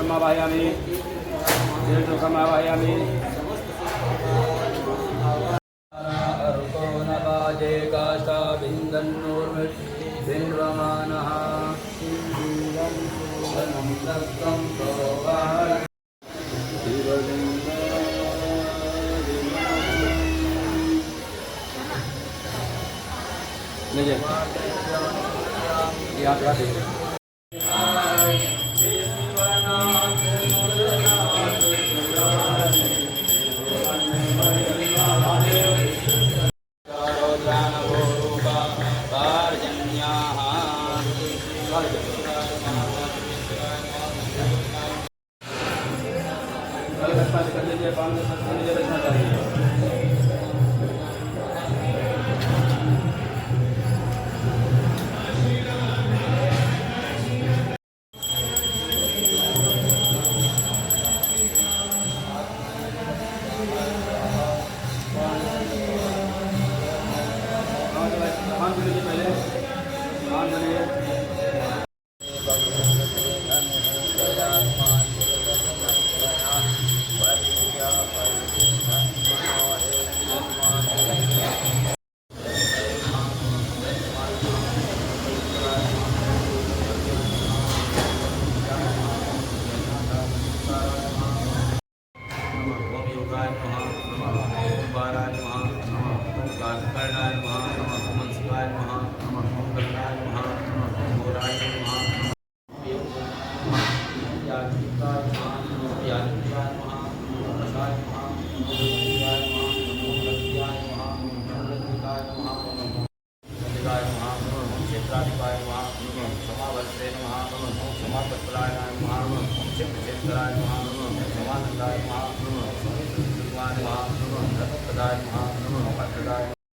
समावाहयामि समावाहयामि अरुको नवाजे काष्ठाबिन्दन्नोर्मिन्द्रमानः दत्तं प्रोवाह याद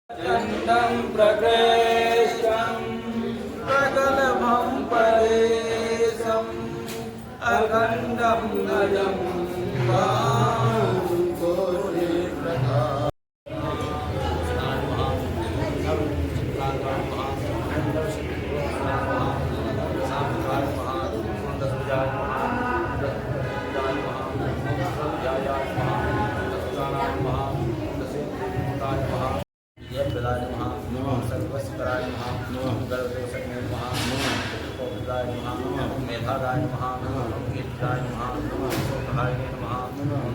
चंदं प्रकृष्टं प्रगलभं परेशम् अखण्डं नयं कोटि प्रभा मेधादाय नमः गीताय नमः सोहाय नमः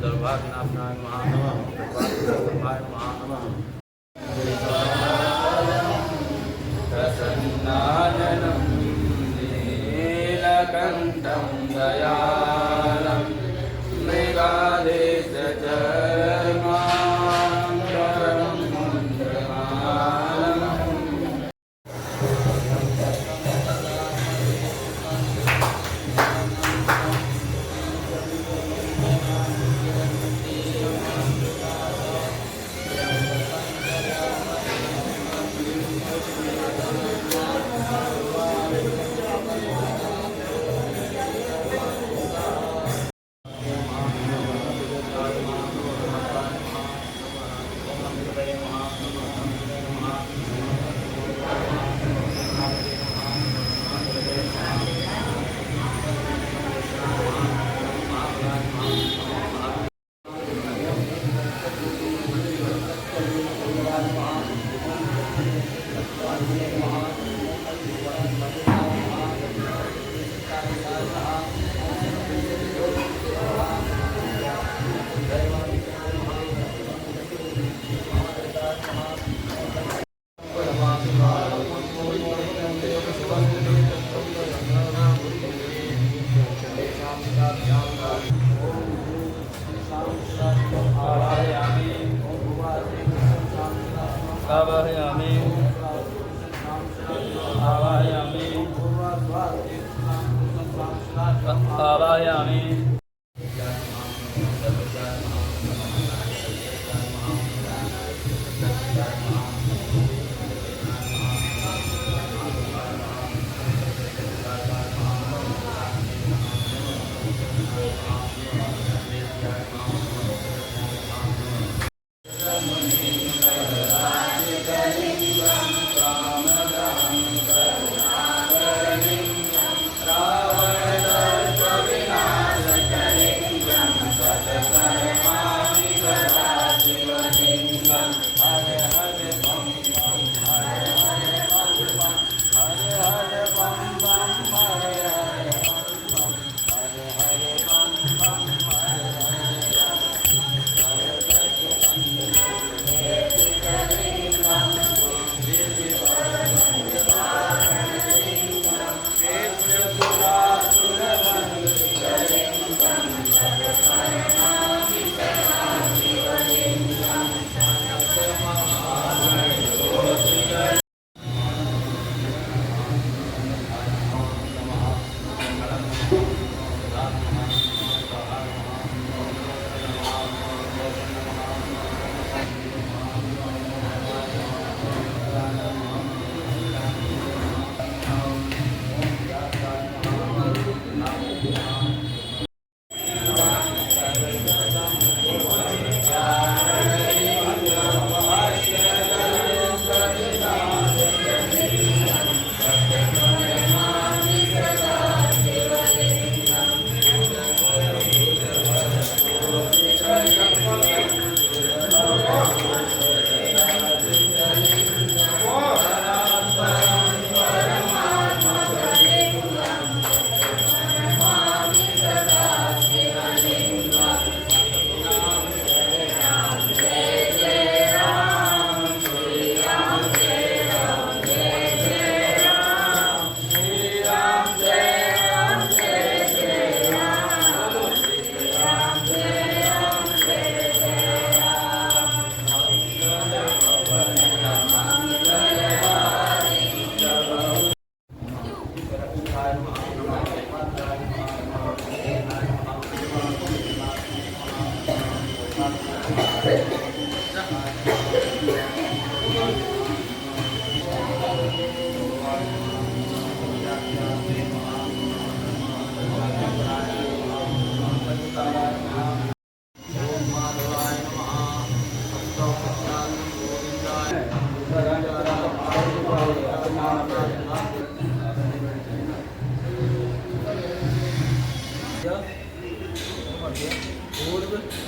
दुर्भाग्यनाशनाय नमः प्रभाय नमः प्रसन्नाननं नीलकण्ठं दयालं मृगादेशचर्मां परं मन्द्रमालम् आवाहयामि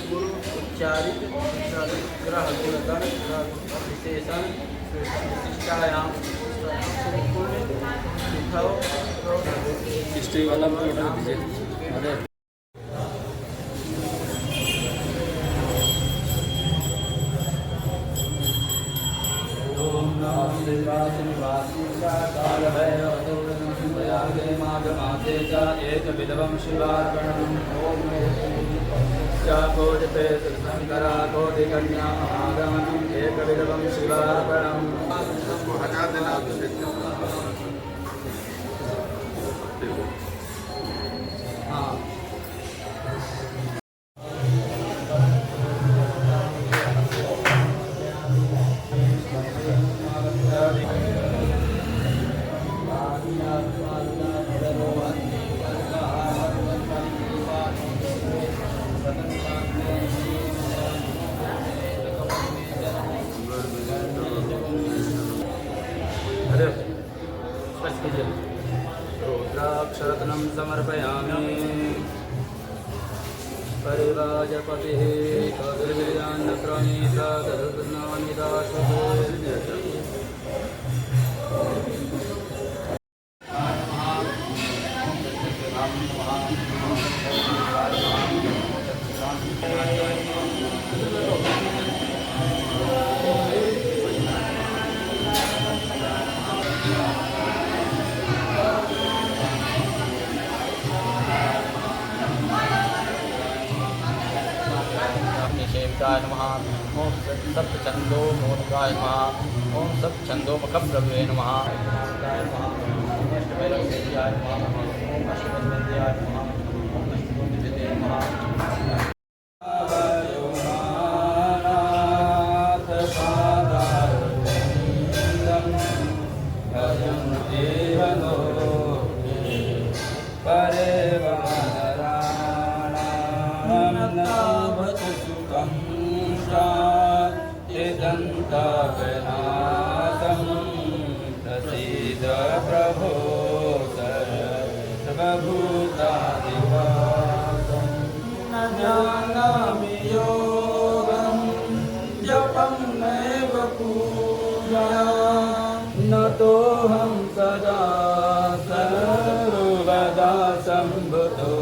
गुरु उच्चारित ग्रह गुणगण विशेषण विशिष्टायाम हिस्ट्री वाला फोटो दीजिए। अरे ओम नमः शिवाय काल भैरवयागे माघमासे च एकविधवं शिवार्पणम् ओम कोटिपे शंकरा कोटिकन्या महागमनम् एकविधवं शिवार्पणम्। हटा देना हाँ रुद्राक्षरत्नं समर्पयामि। परिवाजपतिः कविर्यान्नक्रमीत तदुर्नानिदाशुः निषेविताय नमः। ओम सप्तचंदो मोदकाय नमः। ओम सप्तचंदो मखप्रभवे नमः। ओम अष्टभैरवदेव्याय नमः। ओम अष्टभैरवदेव्याय नमः। ओम अष्टभैरवदेव्याय नमः। प्रसीद प्रभो सर्वभूतादिवासं न जानामि योगं जपं नैव पूजा नतोऽहं सदा सर्वदा सम्भुतो।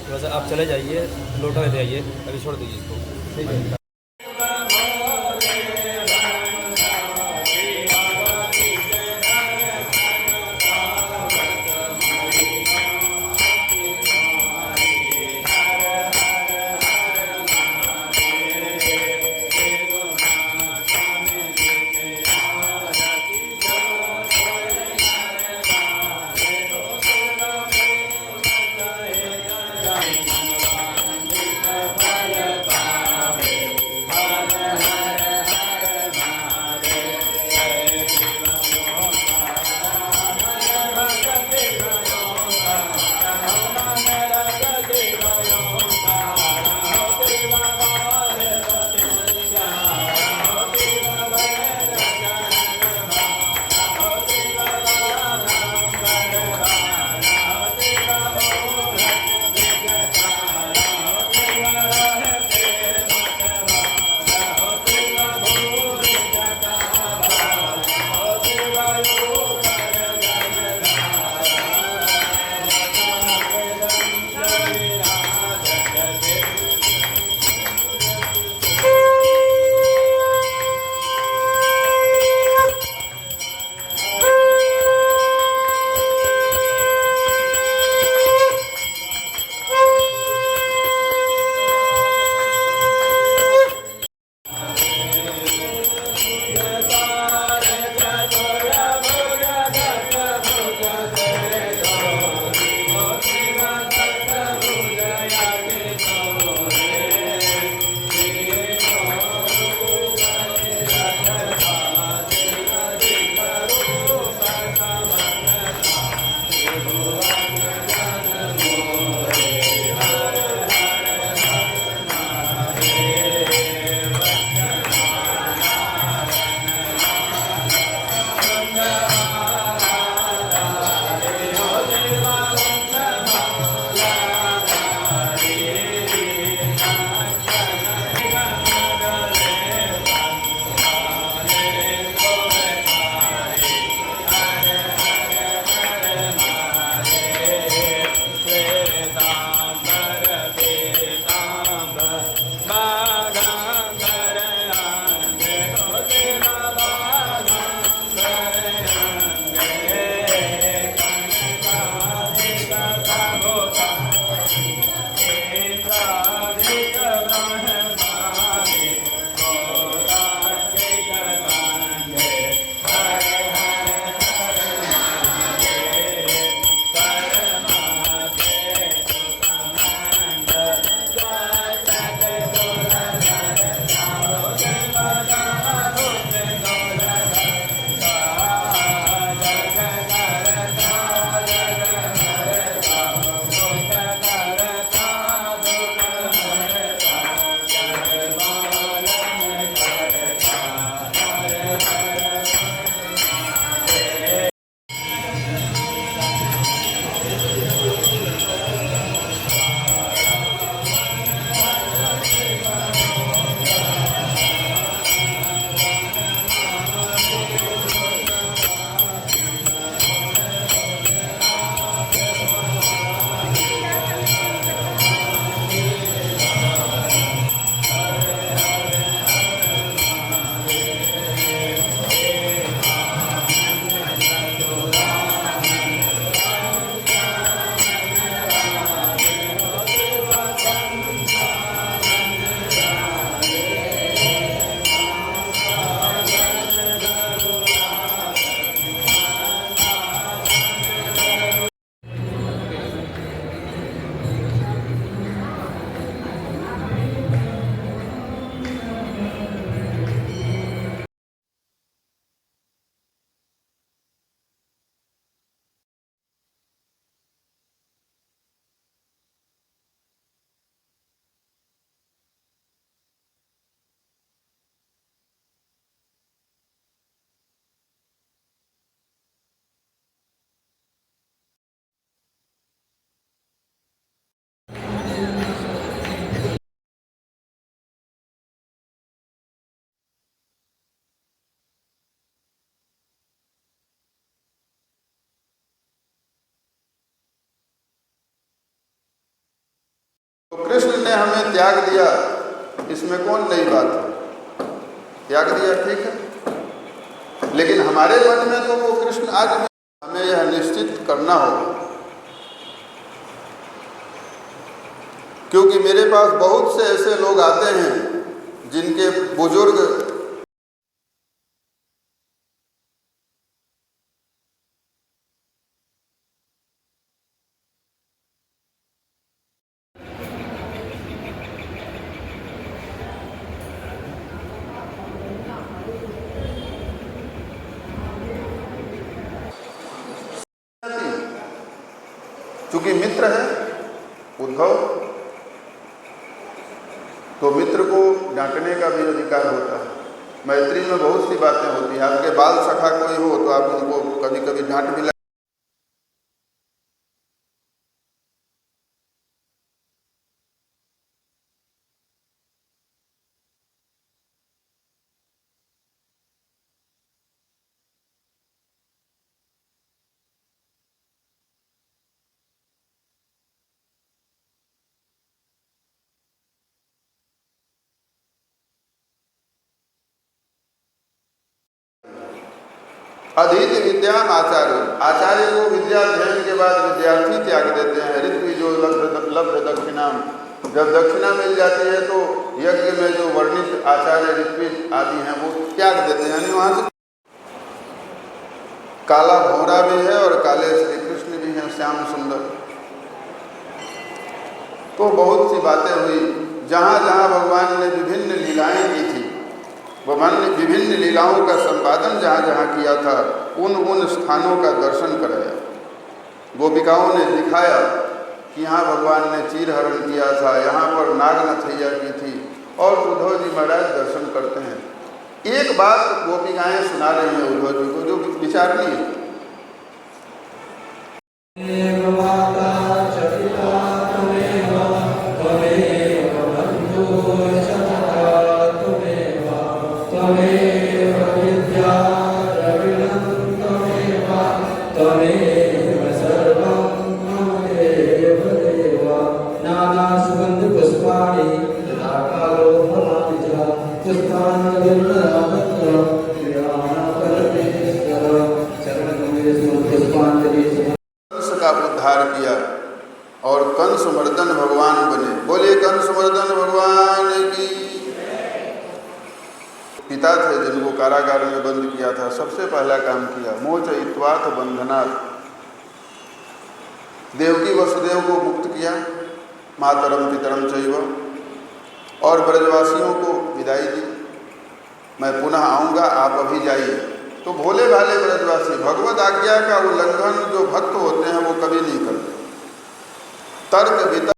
वैसे आप चले जाइए, लोटा ले आइए, अभी छोड़ दीजिए इसको। ठीक है। तो कृष्ण ने हमें त्याग दिया, इसमें कौन नई बात है? त्याग दिया ठीक है, लेकिन हमारे मन में तो वो कृष्ण आज भी, हमें यह निश्चित करना होगा। क्योंकि मेरे पास बहुत से ऐसे लोग आते हैं जिनके बुजुर्ग चूंकि मित्र है उद्धव, तो मित्र को डांटने का भी अधिकार होता है। मैत्री में बहुत सी बातें होती हैं। आपके बाल सखा कोई हो तो आप उनको कभी कभी डांट भी अधीत विद्या आचार्य, आचार्य को विद्या अध्ययन के बाद विद्यार्थी त्याग देते हैं। ऋत्वि जो लब्ध दक्षिणा, जब दक्षिणा मिल जाती है तो यज्ञ में जो वर्णित आचार्य ऋत्वि आदि हैं वो त्याग देते हैं। यानी वहाँ से काला भौरा भी है और काले श्री कृष्ण भी हैं, श्याम सुंदर। तो बहुत सी बातें हुई। जहाँ जहाँ भगवान ने विभिन्न लीलाएं की थी, भगवान ने विभिन्न लीलाओं का संपादन जहाँ जहाँ किया था, उन स्थानों का दर्शन कराया। गोपिकाओं ने दिखाया कि यहाँ भगवान ने चीरहरण किया था, यहाँ पर नागनथैया की थी, और उद्धव जी महाराज दर्शन करते हैं। एक बात गोपिकाएं सुना रही हैं उद्धव जी को जो विचारनीय है। त्वमेव विद्या कारागार में बंद किया था, सबसे पहला काम किया मोचयित्वाथ बंधनात्, देवकी वसुदेव को मुक्त किया, मातरम पितरम चैव, और ब्रजवासियों को विदाई दी, मैं पुनः आऊँगा, आप अभी जाइए। तो भोले भाले ब्रजवासी भगवत आज्ञा का उल्लंघन जो भक्त होते हैं वो कभी नहीं करते। तर्क वितर्क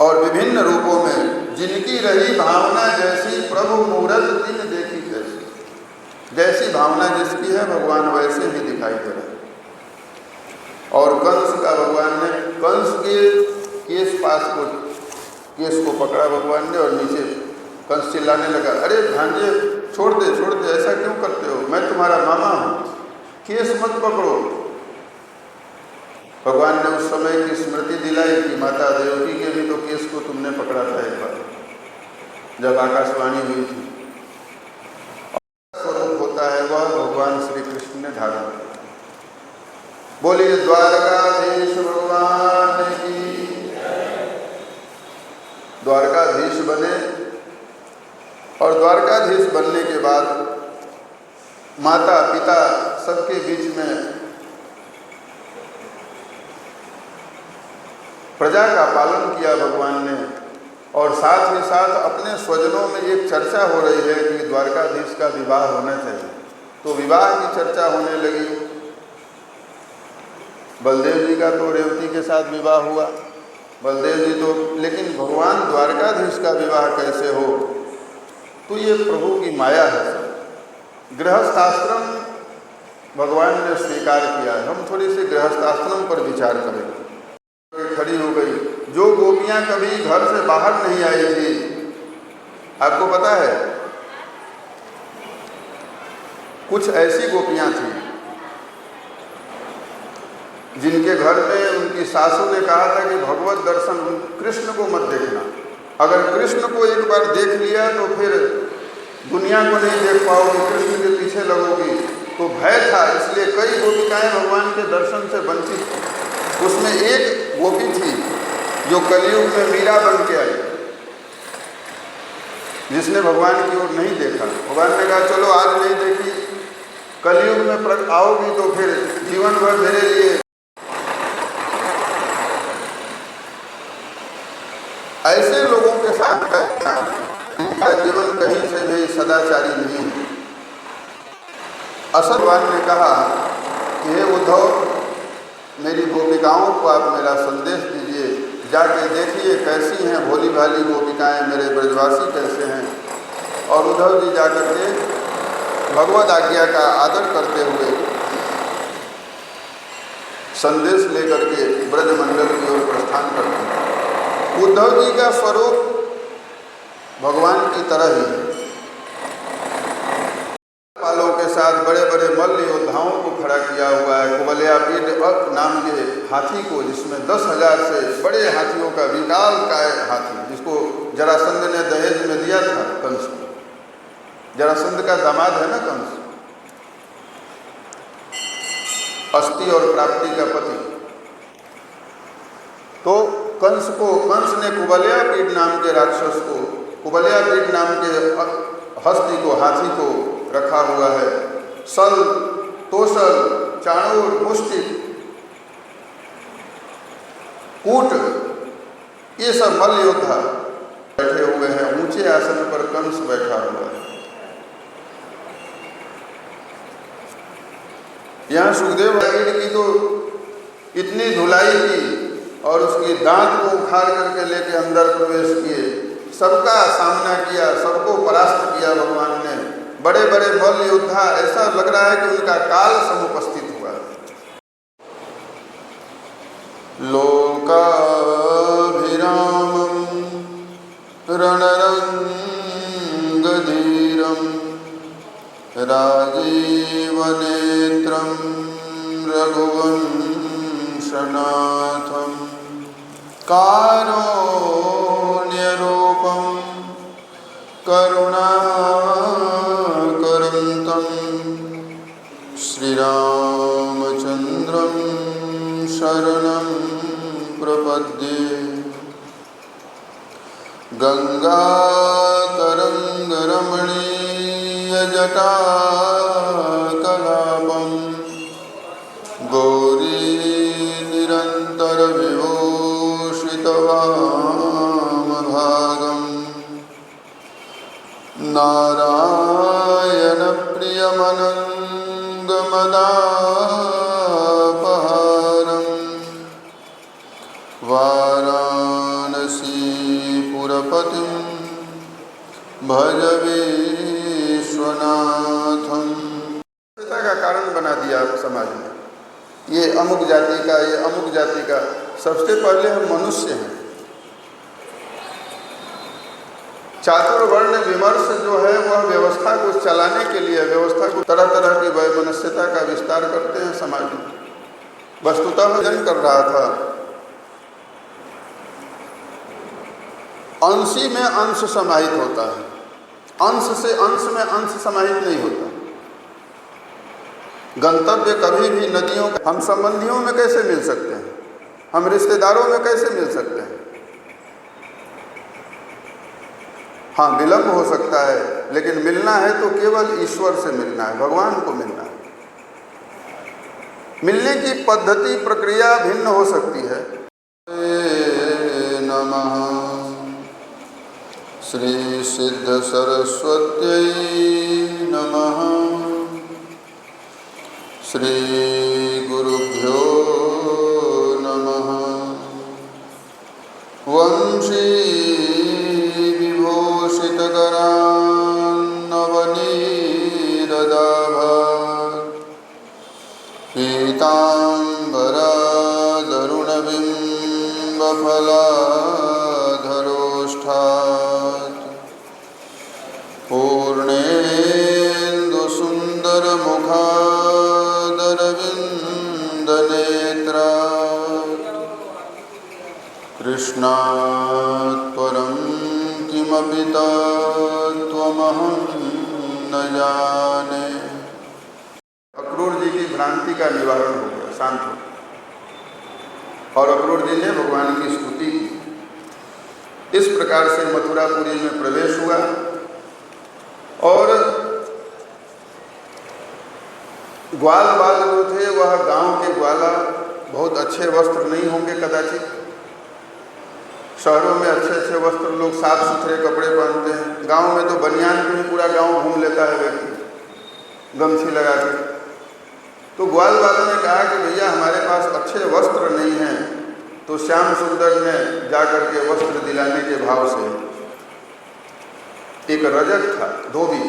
और विभिन्न रूपों में जिनकी रही भावना जैसी, प्रभु मूरत दिन देखी जैसी, जैसी भावना जिसकी है भगवान वैसे ही दिखाई दे रहे। और कंस का भगवान ने, कंस के केस को पकड़ा भगवान ने और नीचे कंस चिल्लाने लगा, अरे भांजे छोड़ दे, ऐसा क्यों करते हो, मैं तुम्हारा मामा हूँ, केस मत पकड़ो। भगवान ने उस समय की स्मृति दिलाई कि माता देवकी के भी तो केस को तुमने पकड़ा था एक बार, जब आकाशवाणी हुई थी। स्वरूप होता है वह भगवान श्री कृष्ण ने धारण किया। बोलिए द्वारकाधीश भगवान की। द्वारकाधीश बने और द्वारकाधीश बनने के बाद माता पिता सबके बीच में प्रजा का पालन किया भगवान ने, और साथ ही साथ अपने स्वजनों में एक चर्चा हो रही है कि द्वारकाधीश का विवाह होना चाहिए, तो विवाह की चर्चा होने लगी। बलदेव जी का तो रेवती के साथ विवाह हुआ, बलदेव जी तो, लेकिन भगवान द्वारकाधीश का विवाह कैसे हो, तो ये प्रभु की माया है। सब गृहस्थाश्रम भगवान ने स्वीकार किया है। हम थोड़ी सी गृहस्थाश्रम पर विचार करें। खड़ी हो गई, जो गोपियां कभी घर से बाहर नहीं आई थी, आपको पता है, कुछ ऐसी गोपियां थी जिनके घर में उनकी सासू ने कहा था कि भगवत दर्शन कृष्ण को मत देखना, अगर कृष्ण को एक बार देख लिया तो फिर दुनिया को नहीं देख पाओगी, कृष्ण के पीछे लगोगी। तो भय था, इसलिए कई गोपिकाएं भगवान के दर्शन से वंचित थी। उसमें एक गोपी थी जो कलयुग में मीरा बन के आई, जिसने भगवान की ओर नहीं देखा। भगवान ने कहा चलो आज नहीं देखी, कलयुग में आओगी तो फिर जीवन भर मेरे लिए। ऐसे लोगों के साथ उनका जीवन कहीं से भी सदाचारी नहीं है। असल भगवान ने कहा कि हे उद्धव, मेरी गोपिकाओं को आप मेरा संदेश दीजिए, जाके देखिए कैसी हैं भोली भाली गोपिकाएं, मेरे ब्रजवासी कैसे हैं। और उद्धव जी जाकर के भगवत आज्ञा का आदर करते हुए संदेश लेकर के ब्रजमंडल की ओर प्रस्थान करते हैं। उद्धव जी का स्वरूप भगवान की तरह ही है। पालों के साथ बड़े बड़े मल्ल योद्धाओं को खड़ा किया हुआ है। कुबलयापीठ नाम के हाथी को, जिसमें 10,000 से बड़े हाथियों का विकाल काय हाथी, जिसको जरासंध ने दहेज में दिया था कंस को। जरासंध का दामाद है ना कंस, अस्थि और प्राप्ति का पति। तो कंस ने कुबलयापीठ नाम के राक्षस को, कुबलयापीठ नाम के हस्ती को, हाथी को रखा हुआ है। सल, तोसल, चाणूर, मुष्टि, कूट, ये सब मल्ल योद्धा बैठे हुए हैं। ऊंचे आसन पर कंस बैठा हुआ है। यहाँ सुखदेव की तो इतनी धुलाई की और उसकी दांत को उखाड़ करके लेके अंदर प्रवेश किए, सबका सामना किया, सबको परास्त किया भगवान ने। बड़े बड़े मल्ल योद्धा, ऐसा लग रहा है कि उनका काल समुपस्थित हुआ। लोका कारुण्यरूपं करुणाकरन्तं श्रीरामचन्द्रं शरणं प्रपद्ये। गङ्गातरङ्गरमणीयजटाकलापं गौरीनिरन्तरविभूषितवामभागं नारायणप्रियमनङ्गमदापहारं वाराणसीपुरपतिं भज विश्वनाथम। का कारण बना दिया समाज में, ये अमुक जाति का, ये अमुक जाति का। सबसे पहले हम मनुष्य हैं। चातुर्वर्ण विमर्श जो है वह व्यवस्था को चलाने के लिए, व्यवस्था को तरह तरह की वैमनस्यता का विस्तार करते हैं समाज में। वस्तुतः जन कर रहा था, अंशी में अंश समाहित होता है, अंश से अंश में अंश समाहित नहीं होता। गंतव्य कभी भी नदियों का, हम संबंधियों में कैसे मिल सकते हैं, हम रिश्तेदारों में कैसे मिल सकते हैं। हाँ, विलंब हो सकता है, लेकिन मिलना है तो केवल ईश्वर से मिलना है, भगवान को मिलना है। मिलने की पद्धति प्रक्रिया भिन्न हो सकती है। नमः श्री सिद्ध सरस्वत्यै नमः। श्री गुरुभ्यो नमः। वंशी विभूषितकरान्नवनीरदाभात् पीताम्बरादरुणबिम्बफलाधरोष्ठात् पूर्णेन्दुसुन्दरमुखादरविन्दनेत्रा कृष्णात् परं किमपि तत्त्वमहं न जाने। अक्रूर जी की भ्रांति का निवारण हो गया, शांत हो। और अक्रूर जी ने भगवान की स्तुति की। इस प्रकार से मथुरापुरी में प्रवेश हुआ और ग्वाल बाल जो थे वह गांव के ग्वाला बहुत अच्छे वस्त्र नहीं होंगे कदाचित। शहरों में अच्छे अच्छे वस्त्र लोग साफ सुथरे कपड़े पहनते हैं, गांव में तो बनियान में ही पूरा गांव घूम लेता है व्यक्ति, गमछी लगा के। तो ग्वाल वालों ने कहा कि भैया हमारे पास अच्छे वस्त्र नहीं हैं। तो श्याम सुंदर ने जाकर के वस्त्र दिलाने के भाव से एक रजक था, धोबी,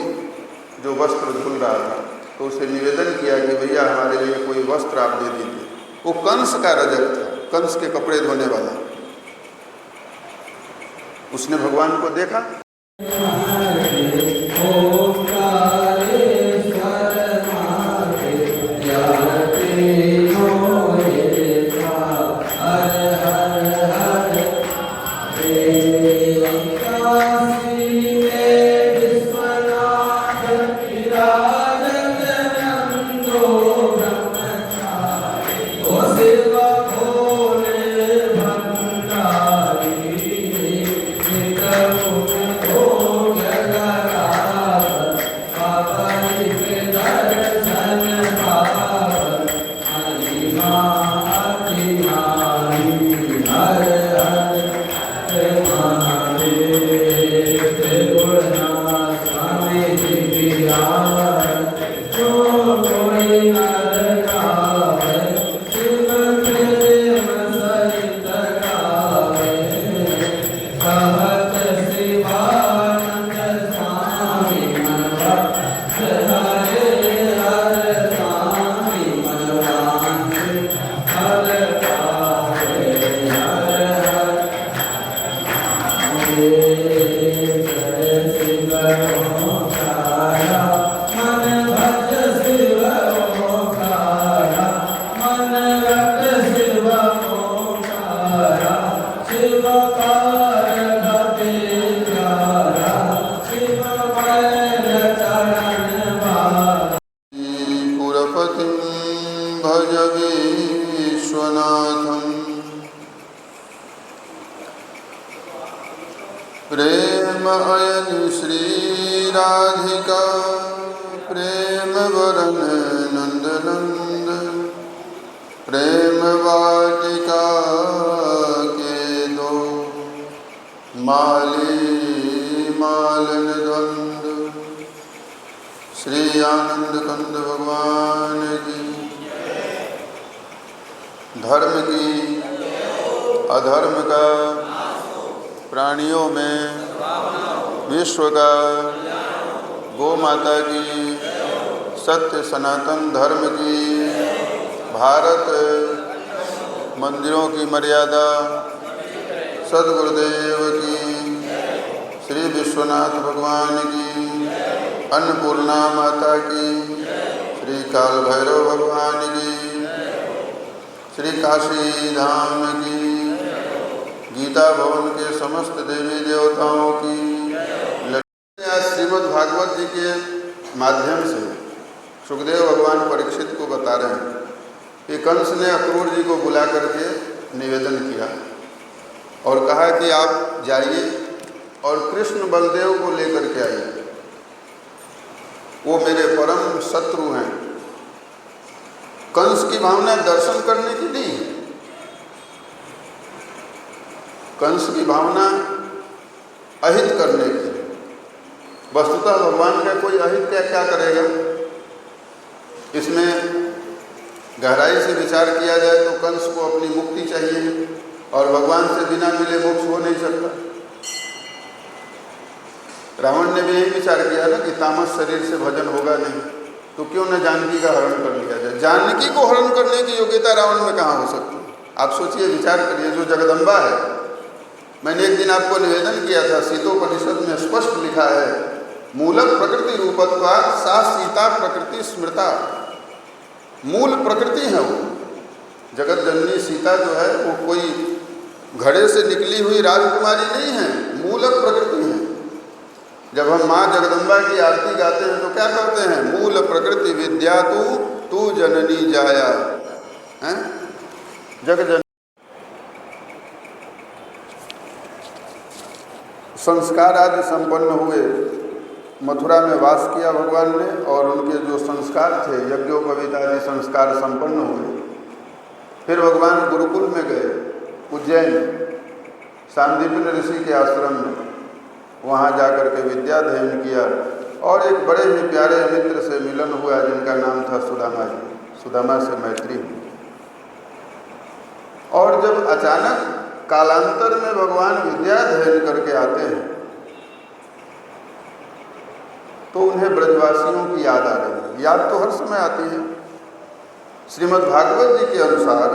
जो वस्त्र धुल रहा था, तो उसे निवेदन किया कि भैया हमारे लिए कोई वस्त्र आप दे दीजिए। वो कंस का रजक था, कंस के कपड़े धोने वाला। उसने भगवान को देखा, शिव शिव पार्वती प्यारा शिव मैल चरण वाला पुरपतिं भज विश्वनाथं प्रेम अयन श्री राधिका प्रेम वरन नंद नंद प्रेम वाटिका के दो माली मालन द्वंद श्री आनंद कंद भगवान की धर्म की अधर्म का प्राणियों में विश्व का गौ माता की सत्य सनातन धर्म की भारत मंदिरों की मर्यादा सद्गुरुदेव की श्री विश्वनाथ भगवान की अन्नपूर्णा माता की श्री काल भैरव भगवान की श्री काशी धाम की गीता भवन के समस्त देवी देवताओं की श्रीमद् भागवत जी के माध्यम से सुखदेव भगवान परीक्षित को बता रहे हैं कि कंस ने अक्रूर जी को बुला करके निवेदन किया और कहा कि आप जाइए और कृष्ण बलदेव को लेकर के आइए, वो मेरे परम शत्रु हैं। कंस की भावना दर्शन करने की नहीं है, कंस की भावना अहित करने की। वस्तुतः भगवान का कोई अहित क्या करेगा, इसमें गहराई से विचार किया जाए तो कंस को अपनी मुक्ति चाहिए और भगवान से बिना मिले मोक्ष हो नहीं सकता। रावण ने भी यही विचार किया ना कि तामस शरीर से भजन होगा नहीं, तो क्यों न जानकी का हरण कर लिया जाए। जानकी को हरण करने की योग्यता रावण में कहाँ हो सकती है। आप सोचिए, विचार करिए, जो जगदम्बा है। मैंने एक दिन आपको निवेदन किया था, सीतोपनिषद में स्पष्ट लिखा है, मूलक प्रकृति रूपत्वात् सा सीता प्रकृति स्मृता। मूल प्रकृति है वो। जगत जननी सीता जो है वो कोई घड़े से निकली हुई राजकुमारी नहीं है, मूलक प्रकृति है। जब हम माँ जगदम्बा की आरती गाते हैं तो क्या करते हैं, मूल प्रकृति विद्या तू जननी जाया है। जग जन संस्कार आदि संपन्न हुए, मथुरा में वास किया भगवान ने और उनके जो संस्कार थे यज्ञोपवीत आदि संस्कार संपन्न हुए। फिर भगवान गुरुकुल में गए, उज्जैन सांदीपनि ऋषि के आश्रम में, वहाँ जाकर के विद्या अध्ययन किया और एक बड़े ही प्यारे मित्र से मिलन हुआ जिनका नाम था सुदामा जी। सुदामा से मैत्री हुई और जब अचानक कालांतर में भगवान विद्या अध्ययन करके आते हैं तो उन्हें ब्रजवासियों की याद आ रही है। याद तो हर समय आती है। श्रीमद् भागवत जी के अनुसार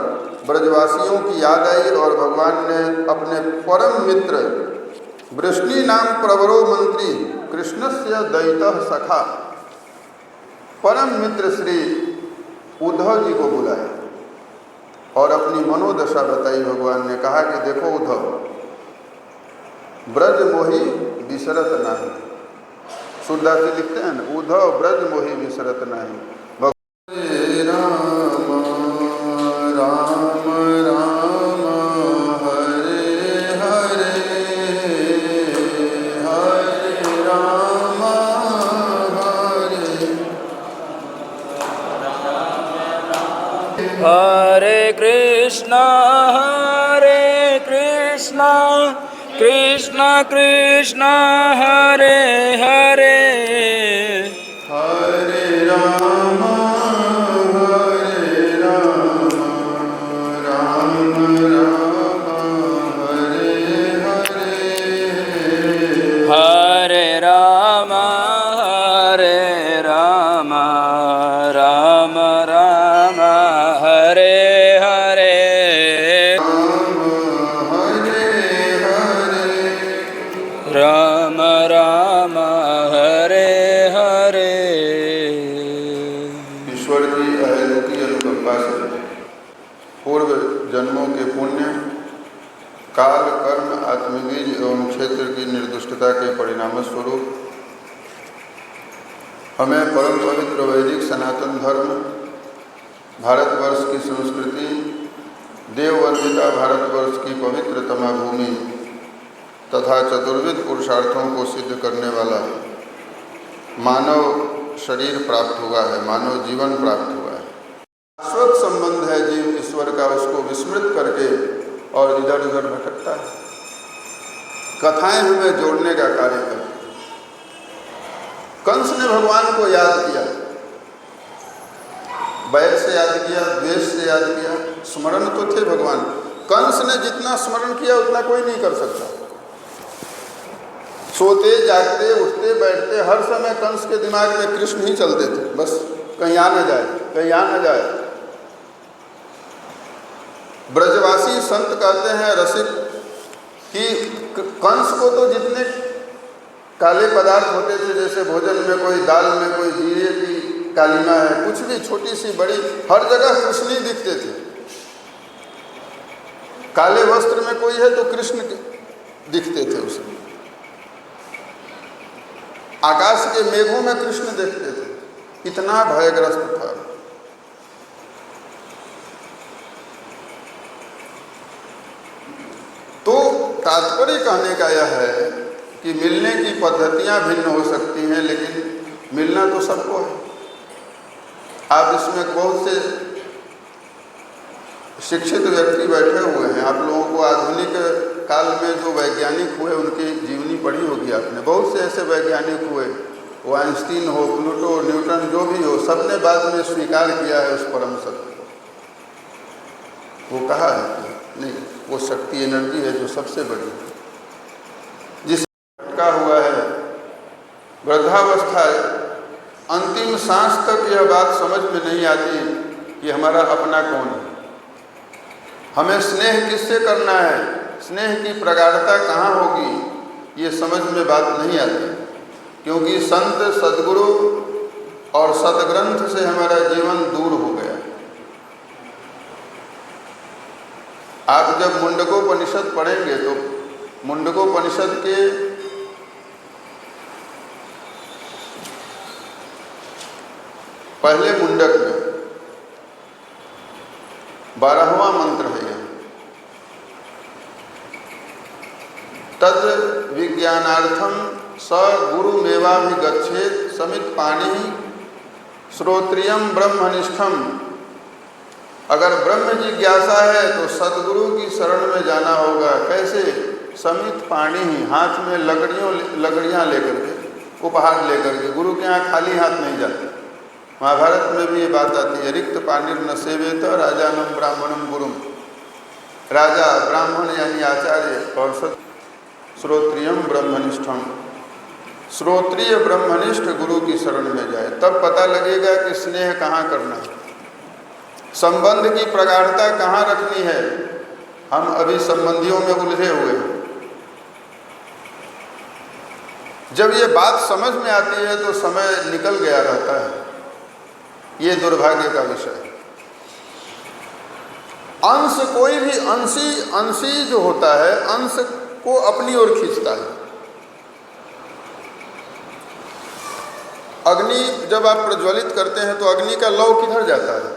ब्रजवासियों की याद आई और भगवान ने अपने परम मित्र वृष्णि नाम प्रवरो मंत्री कृष्णस्य दैतः सखा परम मित्र श्री उद्धव जी को बुलाया और अपनी मनोदशा बताई। भगवान ने कहा कि देखो उद्धव, ब्रज मोही विसरत नाही। सूरदास जी लिखते हैं ना, उद्धव ब्रज मोही विसरत नाही। राम राम राम हरे हरे हरे राम हरे हरे कृष्णा कृष्ण कृष्ण हरे हरे हरे राम राम राम हरे हरे हरे राम राम राम हरे हरे राम राम हरे हरे। धर्म आत्मबीज एवं क्षेत्र की निर्दुष्टता के परिणाम स्वरूप हमें परम पवित्र वैदिक सनातन धर्म, भारतवर्ष की संस्कृति, देववंदिता भारतवर्ष की पवित्रतमा भूमि तथा चतुर्विध पुरुषार्थों को सिद्ध करने वाला मानव शरीर प्राप्त हुआ है, मानव जीवन प्राप्त हुआ है। शाश्वत संबंध है जीव ईश्वर का, उसको विस्मृत करके और इधर उधर भटकता है। कथाएं हमें जोड़ने का कार्य करती हैं। कंस ने भगवान को याद किया, बैर से याद किया, द्वेष से याद किया, स्मरण तो थे भगवान। कंस ने जितना स्मरण किया उतना कोई नहीं कर सकता। सोते जागते उठते बैठते हर समय कंस के दिमाग में कृष्ण ही चलते थे, बस कहीं आ न जाए, कहीं आ न जाए। ब्रजवासी संत कहते हैं रसिक कि कंस को तो जितने काले पदार्थ होते थे, जैसे भोजन में कोई दाल में कोई जीरे की कालीमा है, कुछ भी छोटी सी बड़ी हर जगह कृष्ण ही दिखते थे। काले वस्त्र में कोई है तो कृष्ण दिखते थे उसमें। आकाश के मेघों में कृष्ण देखते थे, इतना भयग्रस्त था। तो तात्पर्य कहने का यह है कि मिलने की पद्धतियां भिन्न हो सकती हैं, लेकिन मिलना तो सबको है। आप इसमें बहुत से शिक्षित व्यक्ति बैठे हुए हैं, आप लोगों को आधुनिक काल में जो वैज्ञानिक हुए उनकी जीवनी पढ़ी होगी आपने। बहुत से ऐसे वैज्ञानिक हुए, वो आइंस्टीन हो, प्लूटो, न्यूटन, जो भी हो, सबने बाद में स्वीकार किया है उस परम सत्य को। वो कहा है कि नहीं, वो शक्ति एनर्जी है जो सबसे बड़ी है, जिसका हुआ है वृद्धावस्था, अंतिम सांस तक यह बात समझ में नहीं आती कि हमारा अपना कौन है, हमें स्नेह किससे करना है, स्नेह की प्रगाढ़ता कहाँ होगी, ये समझ में बात नहीं आती। क्योंकि संत सद्गुरु और सदग्रंथ से हमारा जीवन दूर हो गया। आप जब मुंडकोपनिषद पढ़ेंगे तो मुंडकोपनिषद के पहले मुंडक में 12वां मंत्र है यह, तद विज्ञानार्थम स गुरुमेवाभिगच्छेत् समित पाणि श्रोत्रियम ब्रह्मनिष्ठम। अगर ब्रह्म जिज्ञासा है तो सदगुरु की शरण में जाना होगा। कैसे? समित पाणि, हाथ में लकड़ियाँ लेकर के, उपहार लेकर के। गुरु के यहाँ खाली हाथ नहीं जाते। महाभारत में भी ये बात आती है, रिक्त पाणिर न सेवेत राजानम ब्राह्मणम गुरुम। राजा ब्राह्मण यानी आचार्य और श्रोत्रियम ब्रह्मनिष्ठम, श्रोत्रिय ब्रह्मनिष्ठ गुरु की शरण में जाए, तब पता लगेगा कि स्नेह कहाँ करना है, संबंध की प्रगाढ़ता कहाँ रखनी है। हम अभी संबंधियों में उलझे हुए हैं। जब ये बात समझ में आती है तो समय निकल गया रहता है। ये दुर्भाग्य का विषय है। अंश, कोई भी अंशी जो होता है, अंश को अपनी ओर खींचता है। अग्नि जब आप प्रज्वलित करते हैं तो अग्नि का लौ किधर जाता है?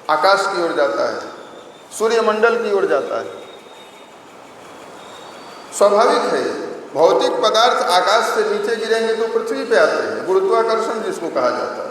आकाश की ओर जाता है, सूर्यमंडल की ओर जाता है। स्वाभाविक है। भौतिक पदार्थ आकाश से नीचे गिरेंगे तो पृथ्वी पे आते हैं, गुरुत्वाकर्षण जिसको कहा जाता है।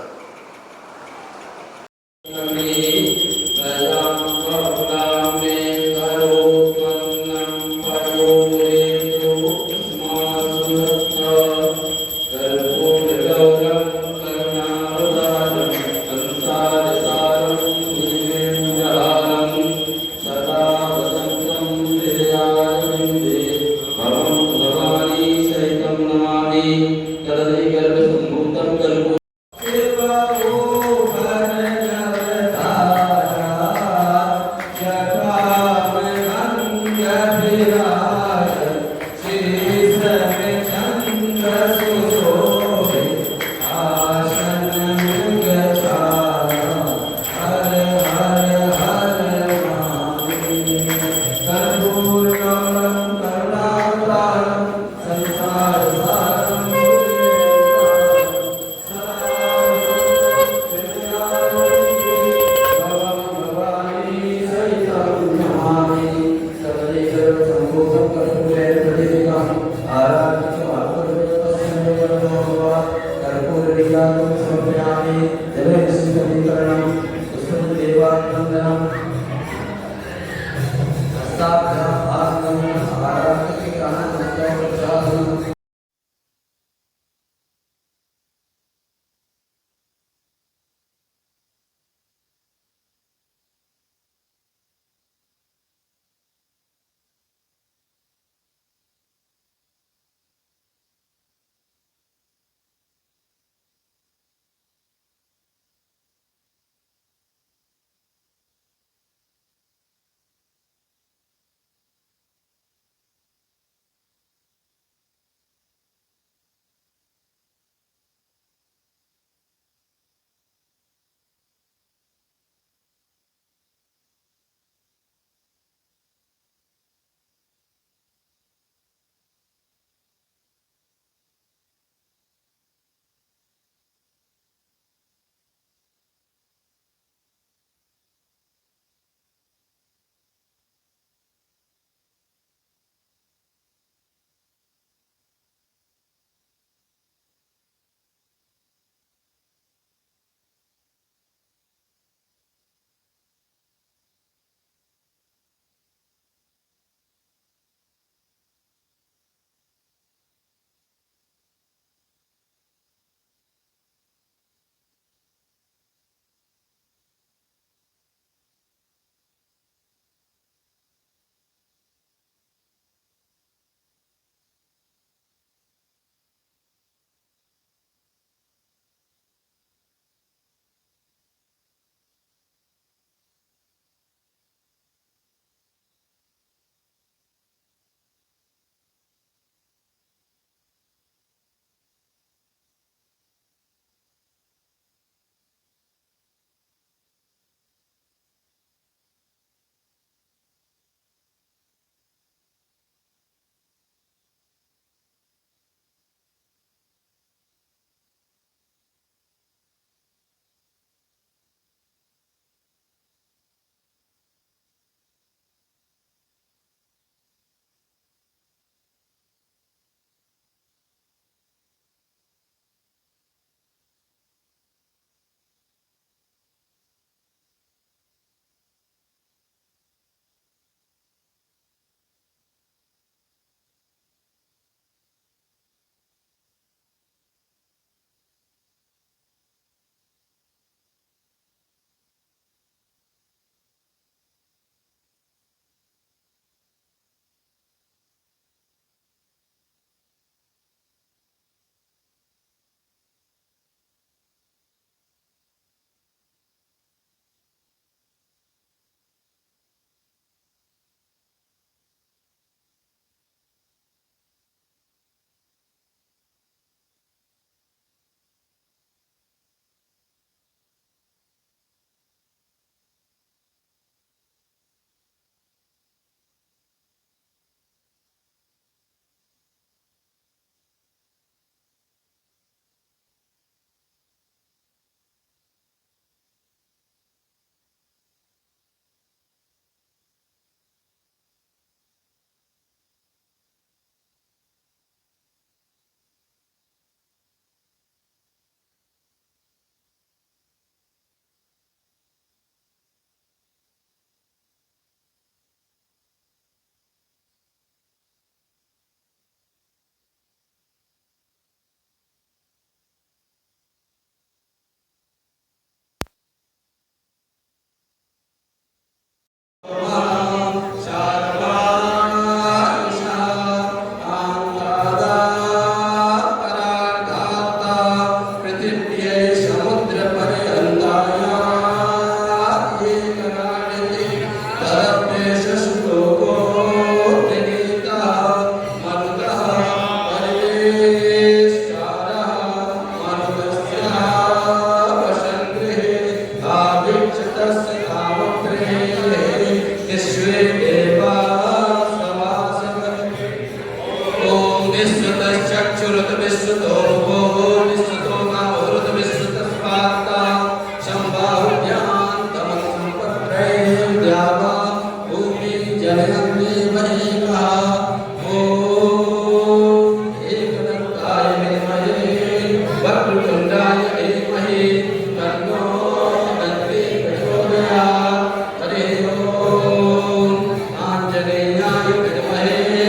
आंजनेयाय विद्महे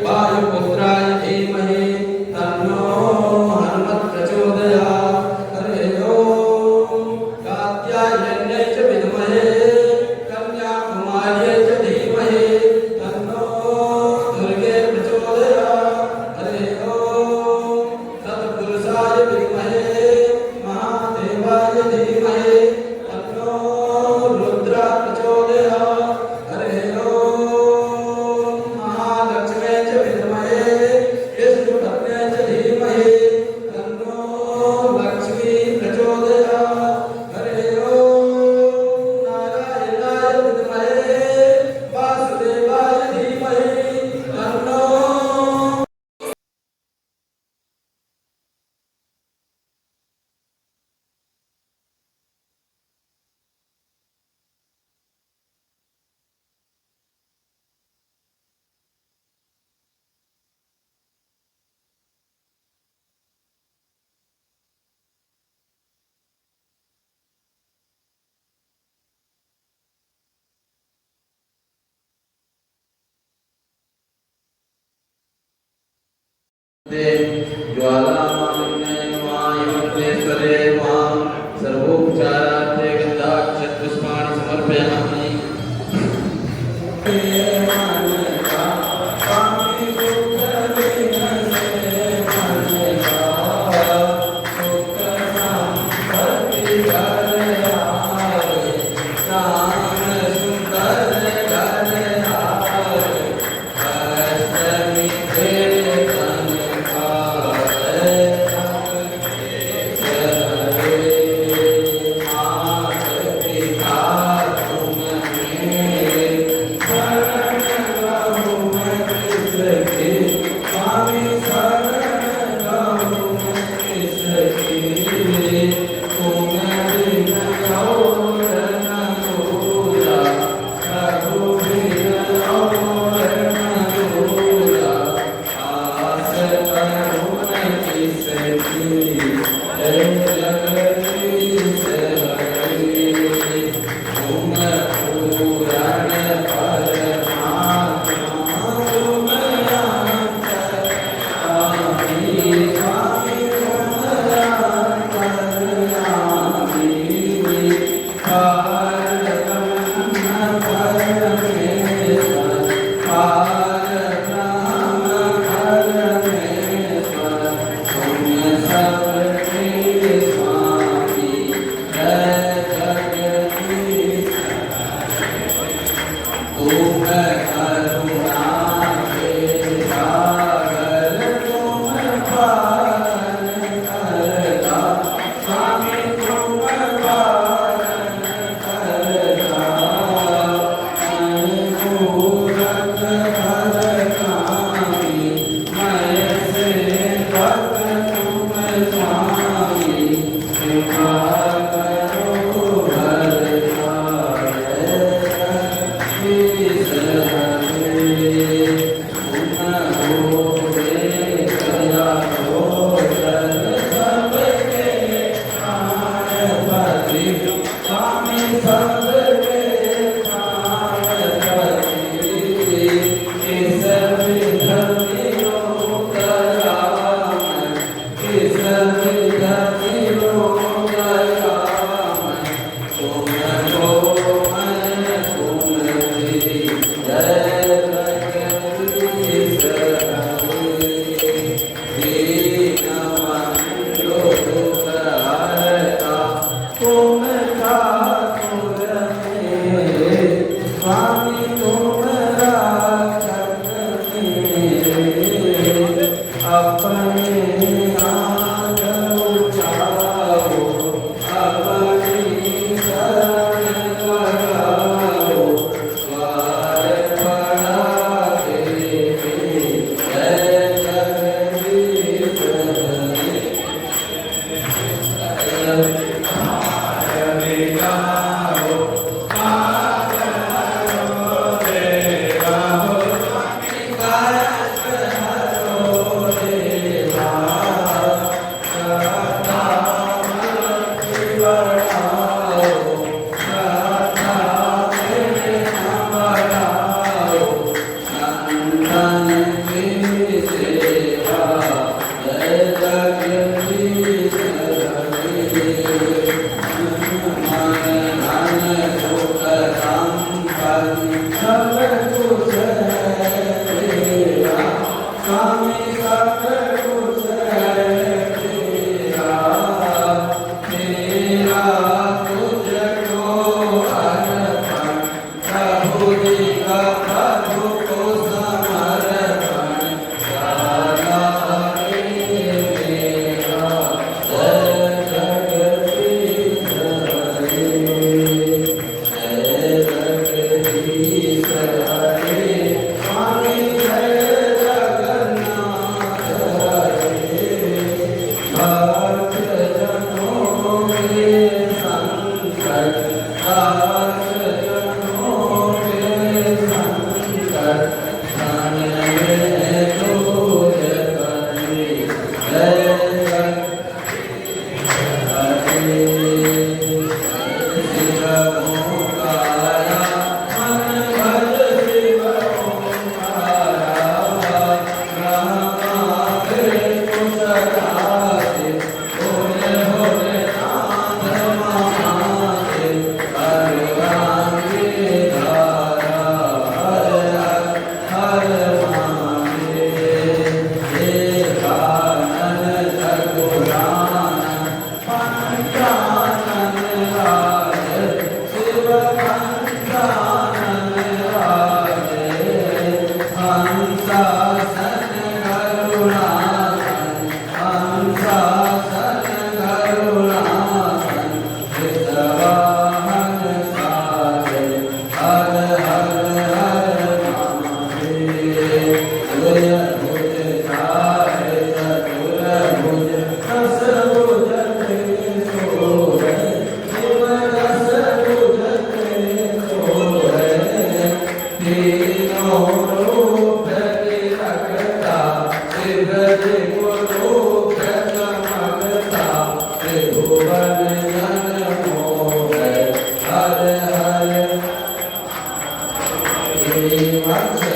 वायुपुत्र ज्वालामालिन्ये वायुमग्नेश्वरे वां सर्वोपचारार्थे गन्धाक्षतपुष्पाणि समर्पयामि। गुरु चमकता त्रिभुवन जन मोह हर हर वत्स